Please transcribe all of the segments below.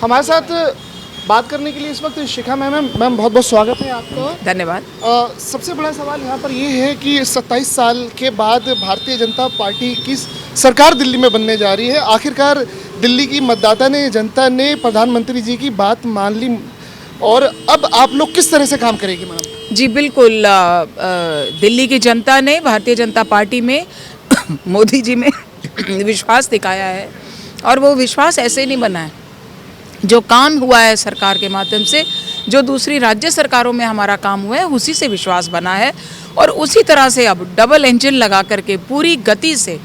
हमारे साथ बात करने के लिए इस वक्त शिखा मैम है। मैम बहुत बहुत स्वागत है आपको। धन्यवाद। सबसे बड़ा सवाल यहाँ पर ये है कि 27 साल के बाद भारतीय जनता पार्टी की सरकार दिल्ली में बनने जा रही है। आखिरकार दिल्ली की मतदाता ने, जनता ने प्रधानमंत्री जी की बात मान ली और अब आप लोग किस तरह से काम करेंगे मैडम? जी बिल्कुल, दिल्ली की जनता ने भारतीय जनता पार्टी में मोदी जी में विश्वास दिखाया है और वो विश्वास ऐसे नहीं बना है। जो काम हुआ है सरकार के माध्यम से, जो दूसरी राज्य सरकारों में हमारा काम हुआ है, उसी से विश्वास बना है और उसी तरह से अब डबल इंजन लगा करके पूरी गति से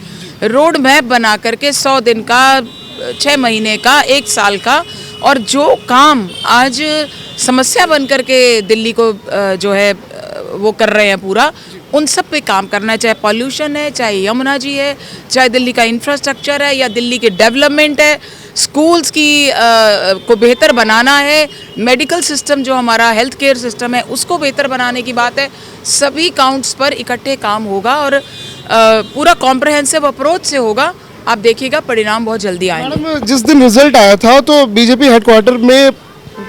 रोड मैप बना करके 100 दिन का, 6 महीने का, 1 साल का, और जो काम आज समस्या बन करके दिल्ली को जो है वो कर रहे हैं पूरा, उन सब पे काम करना है। चाहे पॉल्यूशन है, चाहे यमुना जी है, चाहे दिल्ली का इंफ्रास्ट्रक्चर है या दिल्ली के डेवलपमेंट है, स्कूल्स की को बेहतर बनाना है, मेडिकल सिस्टम जो हमारा हेल्थ केयर सिस्टम है उसको बेहतर बनाने की बात है। सभी काउंट्स पर इकट्ठे काम होगा और पूरा कॉम्प्रहेंसिव अप्रोच से होगा। आप देखिएगा परिणाम बहुत जल्दी आएंगे। मैडम जिस दिन रिजल्ट आया था तो बीजेपी हेडक्वार्टर में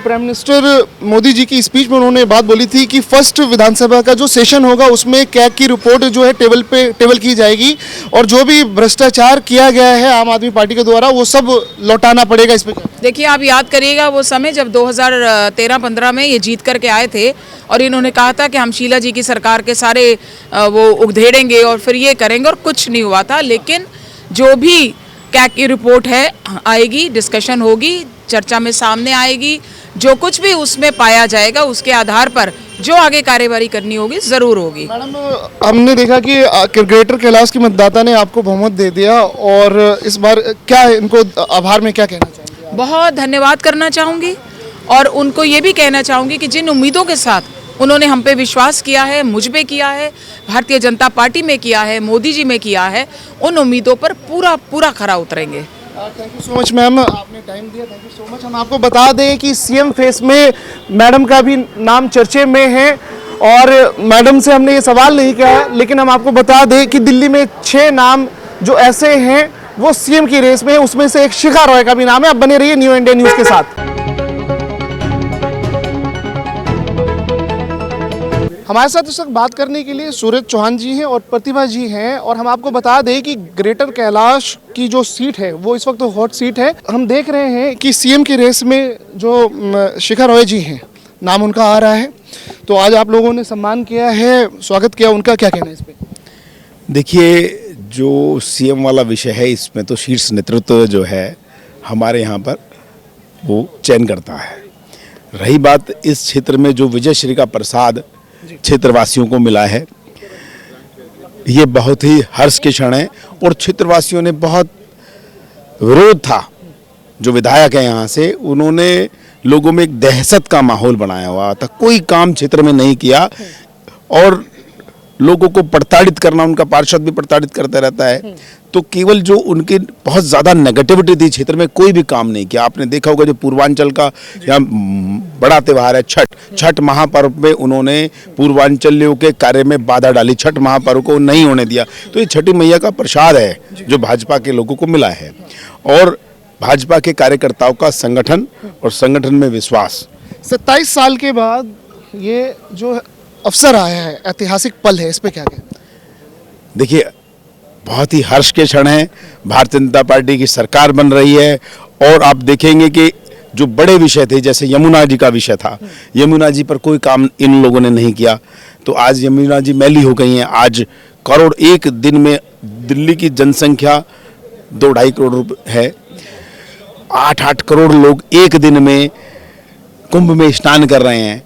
प्राइम मिनिस्टर मोदी जी की स्पीच में उन्होंने बात बोली थी कि फर्स्ट विधानसभा का जो सेशन होगा उसमें कैग की रिपोर्ट जो है टेबल की जाएगी और जो भी भ्रष्टाचार किया गया है आम आदमी पार्टी के द्वारा वो सब लौटाना पड़ेगा। इस पे देखिए, आप याद करिएगा वो समय जब 2013-15 में ये जीत करके आए थे और इन्होंने कहा था कि हम शीला जी की सरकार के सारे वो उधेड़ेंगे और फिर ये करेंगे, और कुछ नहीं हुआ था। लेकिन जो भी कैग की रिपोर्ट है आएगी, डिस्कशन होगी, चर्चा में सामने आएगी, जो कुछ भी उसमें पाया जाएगा उसके आधार पर जो आगे कार्यवाही करनी होगी जरूर होगी। मैडम हमने देखा कि ग्रेटर कैलाश की मतदाता ने आपको बहुमत दे दिया और इस बार क्या इनको आभार में क्या कहना चाहेंगे? बहुत धन्यवाद करना चाहूँगी और उनको ये भी कहना चाहूँगी कि जिन उम्मीदों के साथ उन्होंने हम पे विश्वास किया है, मुझ पे किया है, भारतीय जनता पार्टी में किया है, मोदी जी में किया है, उन उम्मीदों पर पूरा खरा उतरेंगे। Thank you so much ma'am, आपने टाइम दिया, थैंक यू सो मच। हम आपको बता दें कि सीएम फेस में मैडम का भी नाम चर्चे में है और मैडम से हमने ये सवाल नहीं किया, लेकिन हम आपको बता दें कि दिल्ली में 6 नाम जो ऐसे हैं वो सीएम की रेस में है, उसमें से एक शिखा रॉय का भी नाम है। आप बने रहिए न्यू इंडिया न्यूज के साथ। हमारे साथ इस वक्त बात करने के लिए सूरज चौहान जी हैं और प्रतिभा जी हैं और हम आपको बता दें कि ग्रेटर कैलाश की जो सीट है वो इस वक्त हॉट सीट है। हम देख रहे हैं कि सीएम की रेस में जो शिखा रॉय जी हैं नाम उनका आ रहा है, तो आज आप लोगों ने सम्मान किया है, स्वागत किया, उनका क्या कहना है इस पे? देखिए, जो सीएम वाला विषय है इसमें तो शीर्ष नेतृत्व जो है हमारे यहाँ पर वो चयन करता है। रही बात इस क्षेत्र में जो विजय श्री का प्रसाद क्षेत्रवासियों को मिला है, ये बहुत ही हर्ष के क्षण है और क्षेत्रवासियों ने बहुत विरोध था। जो विधायक है यहाँ से, उन्होंने लोगों में एक दहशत का माहौल बनाया हुआ था, कोई काम क्षेत्र में नहीं किया और लोगों को प्रताड़ित करना, उनका पार्षद भी प्रताड़ित करता रहता है। तो केवल जो उनकी बहुत ज़्यादा नेगेटिविटी थी, क्षेत्र में कोई भी काम नहीं किया। आपने देखा होगा जो पूर्वांचल का यहाँ बड़ा त्यौहार है छठ महापर्व में उन्होंने पूर्वांचलियों के कार्य में बाधा डाली, छठ महापर्व को नहीं होने दिया। तो ये छठी मैया का प्रसाद है जो भाजपा के लोगों को मिला है और भाजपा के कार्यकर्ताओं का संगठन और संगठन में विश्वास। 27 साल के बाद ये जो अवसर आया है, ऐतिहासिक पल है, इस पे क्या कहना? देखिए, बहुत ही हर्ष के क्षण है। भारतीय जनता पार्टी की सरकार बन रही है और आप देखेंगे कि जो बड़े विषय थे, जैसे यमुना जी का विषय था, यमुना जी पर कोई काम इन लोगों ने नहीं किया, तो आज यमुना जी मैली हो गई हैं। आज करोड़, एक दिन में दिल्ली की जनसंख्या 2-2.5 करोड़ है, 8-8 करोड़ लोग एक दिन में कुंभ में स्नान कर रहे हैं।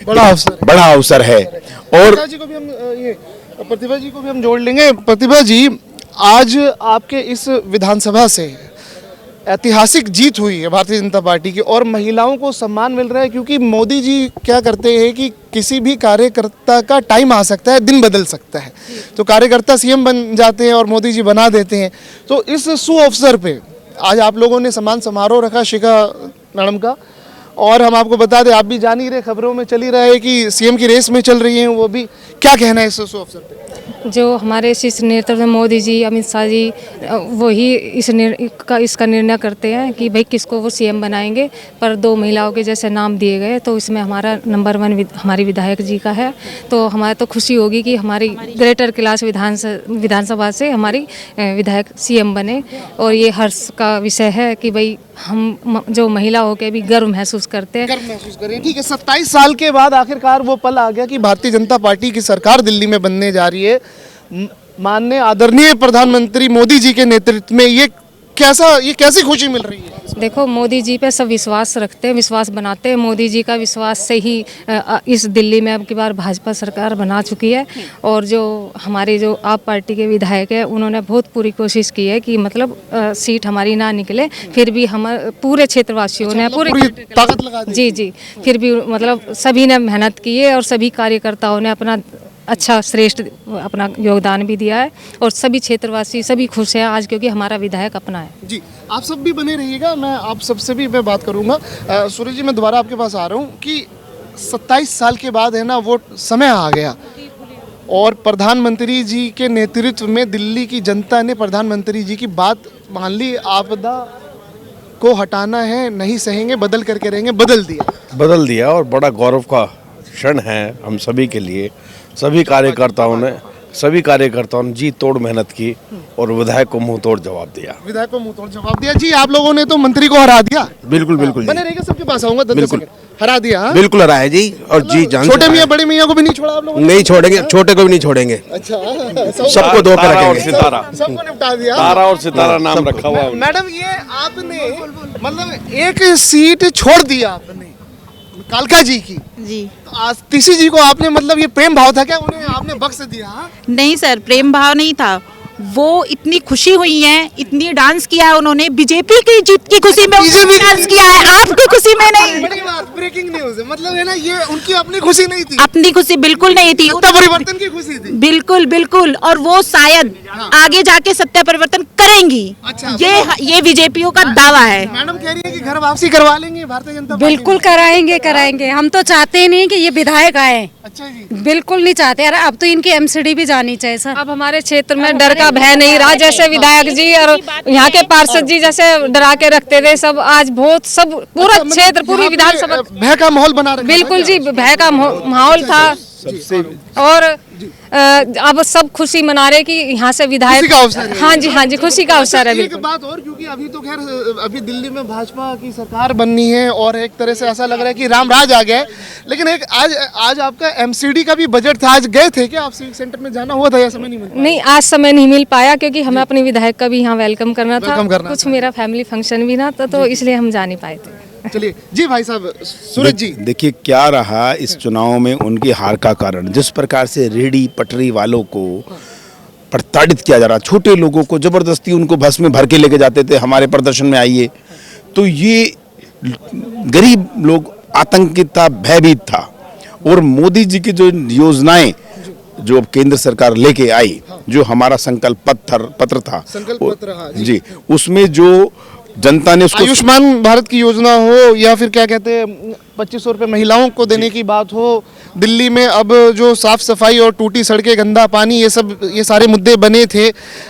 बड़ा अवसर है। और प्रतिभा जी को भी हम जोड़ लेंगे। प्रतिभा जी, आज आपके इस विधानसभा से ऐतिहासिक जीत हुई है भारतीय जनता पार्टी की और महिलाओं को सम्मान मिल रहा है, क्योंकि मोदी जी क्या करते हैं कि किसी भी कार्यकर्ता का टाइम आ सकता है, दिन बदल सकता है, तो कार्यकर्ता सीएम बन जाते हैं और मोदी जी बना देते हैं। तो इस सुअवसर पे आज आप लोगों ने सम्मान समारोह रखा शिखा मैडम का, और हम आपको बता दें, आप भी जान ही रहे, खबरों में चल ही रहा है कि सीएम की रेस में चल रही हैं वो भी। क्या कहना है इस अवसर पे? जो हमारे शीर्ष नेतृत्व मोदी जी, अमित शाह जी, वही इसका निर्णय करते हैं कि भाई किसको वो सीएम बनाएंगे। पर 2 महिलाओं के जैसे नाम दिए गए तो इसमें हमारा नंबर 1 हमारी विधायक जी का है। तो हमारे तो खुशी होगी कि हमारी ग्रेटर कैलाश विधानसभा से हमारी विधायक सीएम बने। और ये हर्ष का विषय है कि भाई हम जो महिला होकर भी गर्व महसूस करते हैं। गर्व महसूस करें। ठीक है, 27 साल के बाद आखिरकार वो पल आ गया कि भारतीय जनता पार्टी की सरकार दिल्ली में बनने जा रही है। माननीय आदरणीय प्रधानमंत्री मोदी जी के नेतृत्व में ये कैसी खुशी मिल रही है? देखो, मोदी जी पे सब विश्वास रखते हैं, विश्वास बनाते हैं। मोदी जी का विश्वास से ही इस दिल्ली में अब की बार भाजपा सरकार बना चुकी है। और जो हमारे जो आप पार्टी के विधायक हैं, उन्होंने बहुत पूरी कोशिश की है कि मतलब सीट हमारी ना निकले। फिर भी हम पूरे क्षेत्रवासियों ने पूरी ताकत लगा दी। जी, फिर भी मतलब सभी ने मेहनत की है और सभी कार्यकर्ताओं ने अपना अच्छा श्रेष्ठ अपना योगदान भी दिया है। और सभी क्षेत्रवासी सभी खुश हैं आज, क्योंकि हमारा विधायक अपना है। जी, आप सब भी बने रहिएगा, मैं आप सबसे भी मैं बात करूंगा। सूरज जी, मैं दोबारा आपके पास आ रहा हूं कि 27 साल के बाद है ना वो समय आ गया और प्रधानमंत्री जी के नेतृत्व में दिल्ली की जनता ने प्रधानमंत्री जी की बात मान ली। आपदा को हटाना है, नहीं सहेंगे, बदल करके रहेंगे, बदल दिया और बड़ा गौरव का क्षण है हम सभी के लिए। सभी कार्यकर्ताओं ने जी तोड़ मेहनत की और विधायक को मुंह तोड़ जवाब दिया। जी, आप लोगों ने तो मंत्री को हरा दिया। बिल्कुल बने रहेगा, सबके पास आऊंगा। हरा दिया। हाँ? बिल्कुल हरा है जी। और जी जान छोटे मियाँ बड़े मियाँ को भी नहीं छोड़ा आप लोगों ने? नहीं छोड़ेंगे, छोटे को भी नहीं छोड़ेंगे। अच्छा, सबको धो के रखेंगे। सबको निपटा दिया। तारा और सितारा नाम रखा हुआ है। मैडम, ये आपने मतलब एक सीट छोड़ दिया आपने कालका जी की। जी, तो आज तीसी जी को आपने मतलब ये प्रेम भाव था क्या, उन्हें आपने बख्श दिया? हाँ? नहीं सर, प्रेम भाव नहीं था। वो इतनी खुशी हुई है, इतनी डांस किया है उन्होंने। बीजेपी की जीत की खुशी में उन्होंने डांस किया है, आपकी खुशी में नहीं। बड़ी बात, ब्रेकिंग न्यूज़ है। मतलब है ना, ये उनकी अपनी खुशी नहीं थी, अपनी खुशी बिल्कुल नहीं थी, सत्ता परिवर्तन की खुशी थी। बिल्कुल। और वो शायद आगे जाके सत्ता परिवर्तन करेंगी। अच्छा, ये बीजेपीओ का दावा है। मैडम कह रही है कि घर वापसी करवा लेंगे भारतीय जनता पार्टी। बिल्कुल कराएंगे। हम तो चाहते ही नहीं कि ये विधायक आए। अच्छा जी, बिल्कुल नहीं चाहते यार। अब तो इनकी एमसीडी भी जानी चाहिए सर। अब हमारे क्षेत्र में डर का भय नहीं रहा। जैसे विधायक जी और यहाँ के पार्षद जी जैसे डरा के रखते थे, सब आज बहुत सब पूरा क्षेत्र पूरी विधानसभा भय का माहौल बना रखा है। बिल्कुल जी, भय का माहौल था। और अब सब खुशी मना रहे कि यहाँ से विधायक। खुशी का अवसर है। हाँ जी, खुशी का अवसर है। एक बिल्कुल। बात और, क्योंकि अभी तो खैर अभी दिल्ली में भाजपा की सरकार बननी है और एक तरह से ऐसा लग रहा है कि राम राज आ गया है। लेकिन एक आज आपका एमसीडी का भी बजट था, आज गए थे क्या आप? सिविक सेंटर में जाना हुआ था या समय नहीं मिला? नहीं, आज समय नहीं मिल पाया क्योंकि हमें अपने विधायक का भी यहाँ वेलकम करना था। कुछ मेरा फैमिली फंक्शन भी ना था, तो इसलिए हम जा नहीं पाए थे। चलिए जी, भाई साहब सूरज जी, देखिए क्या रहा इस चुनाव में उनकी हार का कारण। जिस प्रकार से रेहड़ी पटरी वालों को प्रताड़ित किया जा रहा, छोटे लोगों को जबरदस्ती उनको बस में भर के लेके जाते थे, हमारे प्रदर्शन में आइए। तो ये गरीब लोग आतंकित था, भयभीत था। और मोदी जी की जो योजनाएं जो केंद्र सरकार लेके आई, जो हमारा संकल्प पत्र था, जी, उसमें जो जनता ने उसको, आयुष्मान भारत की योजना हो या फिर क्या कहते हैं 2500 रुपये महिलाओं को देने की बात हो, दिल्ली में अब जो साफ सफाई और टूटी सड़कें, गंदा पानी, ये सारे मुद्दे बने थे।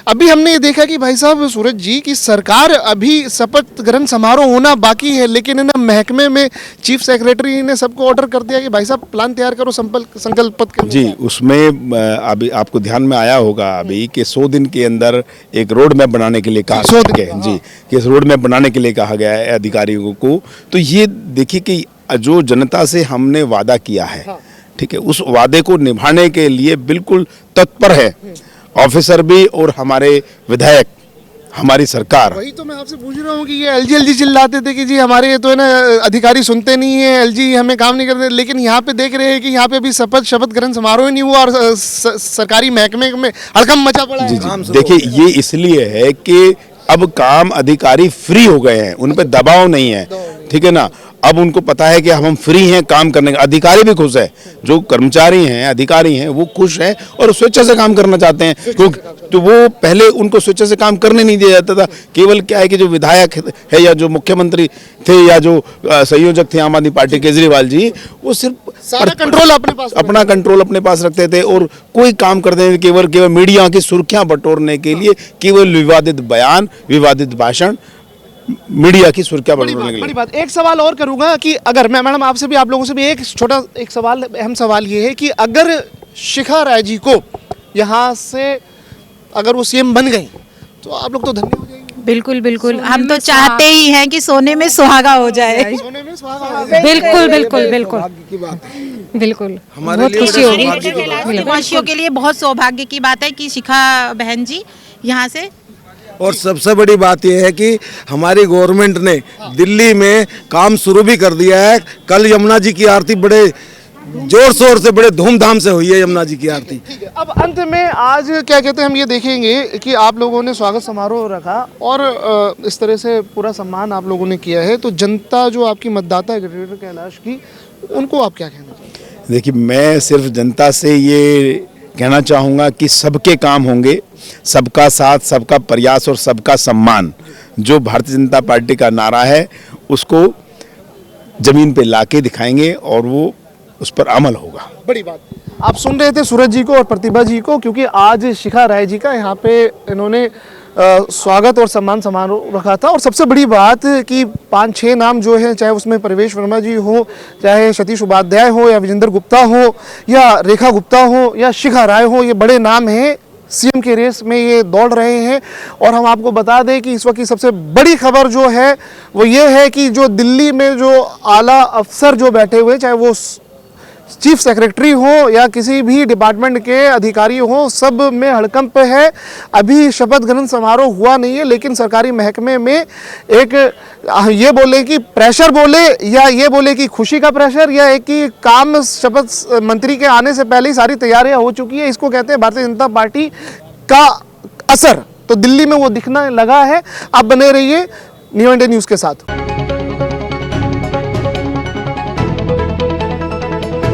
अभी हमने ये देखा कि भाई साहब सूरज जी की सरकार अभी शपथ ग्रहण समारोह होना बाकी है, लेकिन ना महकमे में चीफ सेक्रेटरी ने सबको ऑर्डर कर दिया कि भाई साहब प्लान तैयार करो, संकल्प पत्र। जी, उसमें अभी आपको ध्यान में आया होगा अभी कि 100 दिन के अंदर एक रोड मैप बनाने के लिए कहा गया है। जी, कि रोड मैप बनाने के लिए कहा गया है अधिकारियों को। तो ये देखिए कि जो जनता से हमने वादा किया है, ठीक है, उस वादे को निभाने के लिए बिल्कुल तत्पर है ऑफिसर भी और हमारे विधायक, हमारी सरकार। वही तो मैं आपसे पूछ रहा हूँ कि ये एलजी चिल्लाते थे कि जी हमारे तो है ना अधिकारी सुनते नहीं है, एलजी हमें काम नहीं करते, लेकिन यहाँ पे देख रहे हैं कि यहाँ पे भी शपथ ग्रहण समारोह नहीं हुआ और सरकारी महकमे में हड़कंप मचा पड़ा है। देखिए ये इसलिए है कि अब काम अधिकारी फ्री हो गए हैं, उन पे दबाव नहीं है, ठीक है ना। अब उनको पता है कि हम फ्री हैं काम करने का। अधिकारी भी खुश है, जो कर्मचारी हैं, अधिकारी हैं, वो खुश हैं और स्वेच्छा से काम करना चाहते हैं। तो वो पहले उनको स्वेच्छा से काम करने नहीं दिया जाता था। केवल क्या है कि जो विधायक है या जो मुख्यमंत्री थे या जो संयोजक थे आम आदमी पार्टी केजरीवाल जी, वो सिर्फ सारा कंट्रोल अपने कंट्रोल अपने पास रखते थे और कोई काम करते थे केवल मीडिया की सुर्खियां बटोरने के लिए, केवल विवादित बयान, विवादित भाषण, मीडिया की सुर्खियां बटोरने के बड़ी लिए। बात। एक सवाल और करूंगा कि अगर मैं मैडम आपसे भी, आप लोगों से भी एक छोटा एक सवाल, अहम सवाल ये है कि अगर शिखा राय जी को यहाँ से अगर वो सीएम बन गई तो आप लोग तो धन्य हो जाएंगे। बिल्कुल बिल्कुल, हम तो चाहते ही हैं कि सोने में सुहागा हो जाए। सोने में सुहागा हो जाए। बिल्कुल बिल्कुल बिल्कुल बिल्कुल, बहुत खुशी होगी। निवासियों के लिए बहुत सौभाग्य की बात है कि शिखा बहन जी यहाँ से। और सबसे बड़ी बात यह है कि हमारी गवर्नमेंट ने दिल्ली में काम शुरू भी कर दिया है। कल यमुना जी की आरती बड़े जोर शोर से, बड़े धूमधाम से हुई है यमुना जी की आरती। ठीक है, अब अंत में आज क्या कहते हैं, हम ये देखेंगे कि आप लोगों ने स्वागत समारोह रखा और इस तरह से पूरा सम्मान आप लोगों ने किया है, तो जनता जो आपकी मतदाता है ग्रेटर कैलाश की, उनको आप क्या कहना चाहते हैं? देखिए, मैं सिर्फ जनता से ये कहना चाहूँगा कि सबके काम होंगे, सबका साथ, सबका प्रयास और सबका सम्मान, जो भारतीय जनता पार्टी का नारा है उसको जमीन पे लाके दिखाएंगे और वो उस पर अमल होगा। बड़ी बात। आप सुन रहे थे सूरज जी को और प्रतिभा जी को, क्योंकि आज शिखा राय जी का यहाँ पे इन्होंने स्वागत और सम्मान समारोह रखा था। और सबसे बड़ी बात कि 5-6 नाम जो हैं, चाहे उसमें प्रवेश वर्मा जी हो, चाहे सतीश उपाध्याय हो, या विजेंद्र गुप्ता हो, या रेखा गुप्ता हो, या शिखा राय हो, ये बड़े नाम हैं, सीएम के रेस में ये दौड़ रहे हैं। और हम आपको बता दें कि इस वक्त की सबसे बड़ी खबर जो है वो ये है कि जो दिल्ली में जो आला अफसर जो बैठे हुए, चाहे वो चीफ सेक्रेटरी हो या किसी भी डिपार्टमेंट के अधिकारी हो, सब में हड़कंप है। अभी शपथ ग्रहण समारोह हुआ नहीं है, लेकिन सरकारी महकमे में एक ये बोले कि प्रेशर बोले, या ये बोले कि खुशी का प्रेशर, या एक कि काम शपथ मंत्री के आने से पहले ही सारी तैयारियां हो चुकी है। इसको कहते हैं भारतीय जनता पार्टी का असर। तो दिल्ली में वो दिखने लगा है। आप बने रहिए न्यू इंडिया न्यूज़ के साथ।